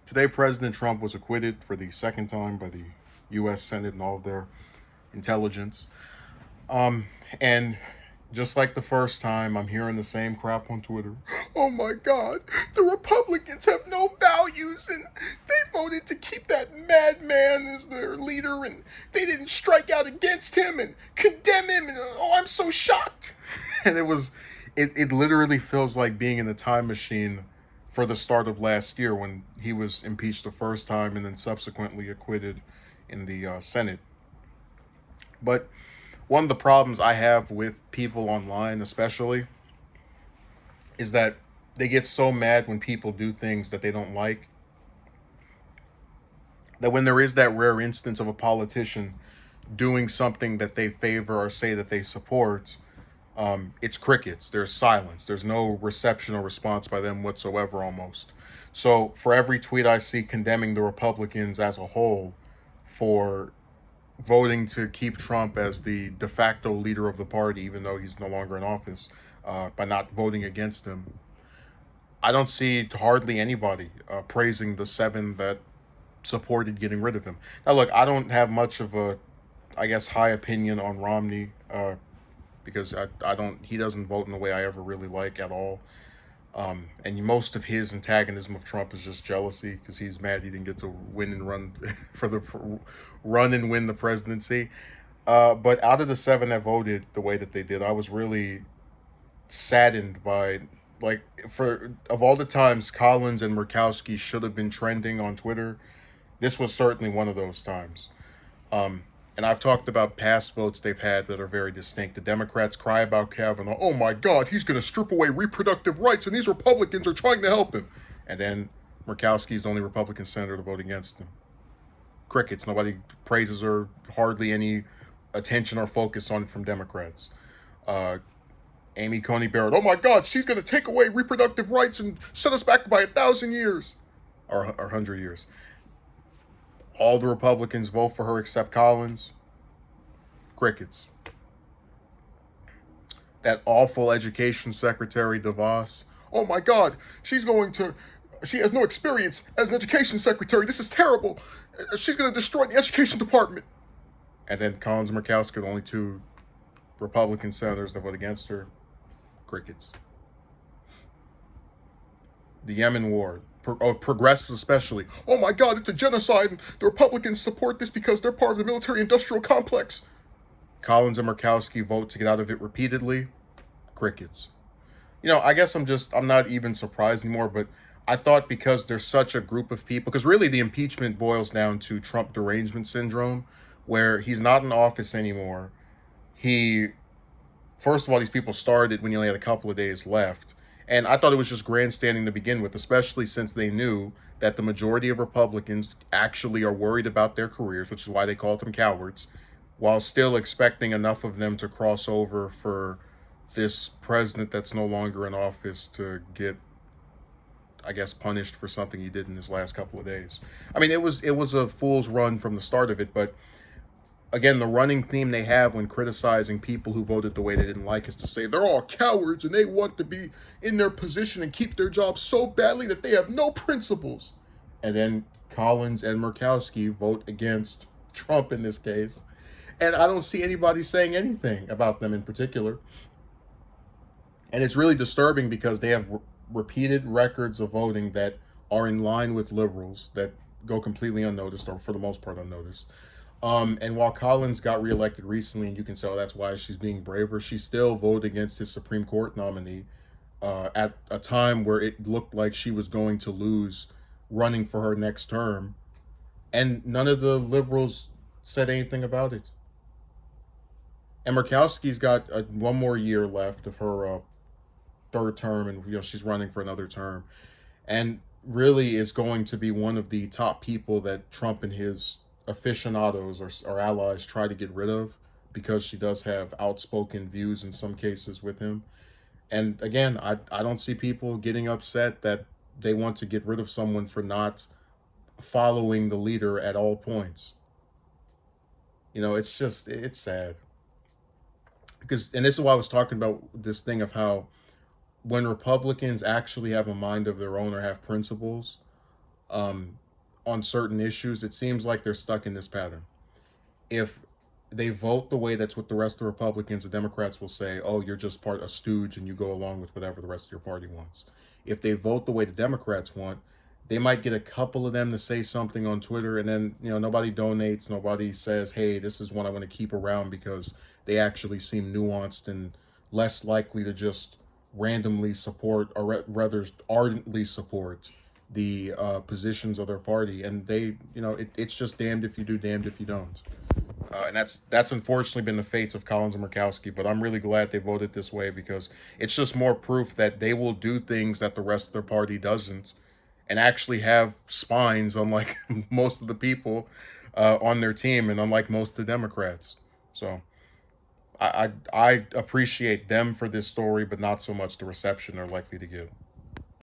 Today, President Trump was acquitted for the second time by the U.S. Senate and all of their intelligence. Um, and just like the first time, I'm hearing the same crap on Twitter. Oh my God, the Republicans have no values and they voted to keep that madman as their leader and they didn't strike out against him and condemn him. And oh, I'm so shocked. And it literally feels like being in a time machine for the start of last year when he was impeached the first time and then subsequently acquitted in the Senate. But one of the problems I have with people online, especially, is that they get so mad when people do things that they don't like, that when there is that rare instance of a politician doing something that they favor or say that they support, it's crickets. There's silence. There's no reception or response by them whatsoever, almost. So for every tweet I see condemning the Republicans as a whole for voting to keep Trump as the de facto leader of the party, even though he's no longer in office, by not voting against him, I don't see hardly anybody praising the seven that supported getting rid of him. Now, look, I don't have much of a, I guess, high opinion on Romney because I don't, he doesn't vote in the way I ever really like at all. And most of his antagonism of Trump is just jealousy because he's mad he didn't get to win and run for the run and win the presidency. But out of the seven that voted the way that they did, I was really saddened by, like, for of all the times Collins and Murkowski should have been trending on Twitter, this was certainly one of those times. Um, and I've talked about past votes they've had that are very distinct. The Democrats cry about Kavanaugh. Oh my God, he's going to strip away reproductive rights, and these Republicans are trying to help him. And then Murkowski's the only Republican senator to vote against him. Crickets. Nobody praises or hardly any attention or focus on it from Democrats. Uh, Amy Coney Barrett. Oh my God, she's going to take away reproductive rights and set us back by 1,000 years or 100 years. All the Republicans vote for her except Collins. Crickets. That awful education secretary, DeVos. Oh my God, she has no experience as an education secretary. This is terrible. She's going to destroy the education department. And then Collins and Murkowski are the only two Republican senators that vote against her. Crickets. The Yemen war. Progressives especially. Oh my God, it's a genocide. And the Republicans support this because they're part of the military-industrial complex. Collins and Murkowski vote to get out of it repeatedly. Crickets. I guess I'm not even surprised anymore, but I thought because there's such a group of people, because really the impeachment boils down to Trump derangement syndrome, where he's not in office anymore. He, first of all, these people started when he only had a couple of days left. And I thought it was just grandstanding to begin with, especially since they knew that the majority of Republicans actually are worried about their careers, which is why they called them cowards, while still expecting enough of them to cross over for this president that's no longer in office to get, I guess, punished for something he did in his last couple of days. I mean, it was a fool's run from the start of it, but again, the running theme they have when criticizing people who voted the way they didn't like is to say they're all cowards and they want to be in their position and keep their jobs so badly that they have no principles. And then Collins and Murkowski vote against Trump in this case. And I don't see anybody saying anything about them in particular. And it's really disturbing because they have repeated records of voting that are in line with liberals that go completely unnoticed, or for the most part unnoticed. And while Collins got reelected recently, and you can tell that's why she's being braver, she still voted against his Supreme Court nominee at a time where it looked like she was going to lose running for her next term. And none of the liberals said anything about it. And Murkowski's got one more year left of her third term, and she's running for another term, and really is going to be one of the top people that Trump and his aficionados or allies try to get rid of because she does have outspoken views in some cases with him. And again, I don't see people getting upset that they want to get rid of someone for not following the leader at all points. It's sad because, and this is why I was talking about this thing of how when Republicans actually have a mind of their own or have principles, um, on certain issues, it seems like they're stuck in this pattern. If they vote the way that's what the rest of the Republicans and Democrats will say, oh, you're just part a stooge and you go along with whatever the rest of your party wants. If they vote the way the Democrats want, they might get a couple of them to say something on Twitter, and then nobody donates, nobody says, hey, this is one I want to keep around because they actually seem nuanced and less likely to just randomly support or rather ardently support the positions of their party. And it's just damned if you do, damned if you don't. And that's unfortunately been the fate of Collins and Murkowski. But I'm really glad they voted this way because it's just more proof that they will do things that the rest of their party doesn't, and actually have spines, unlike most of the people on their team, and unlike most of the Democrats. So I appreciate them for this story, but not so much the reception they're likely to get.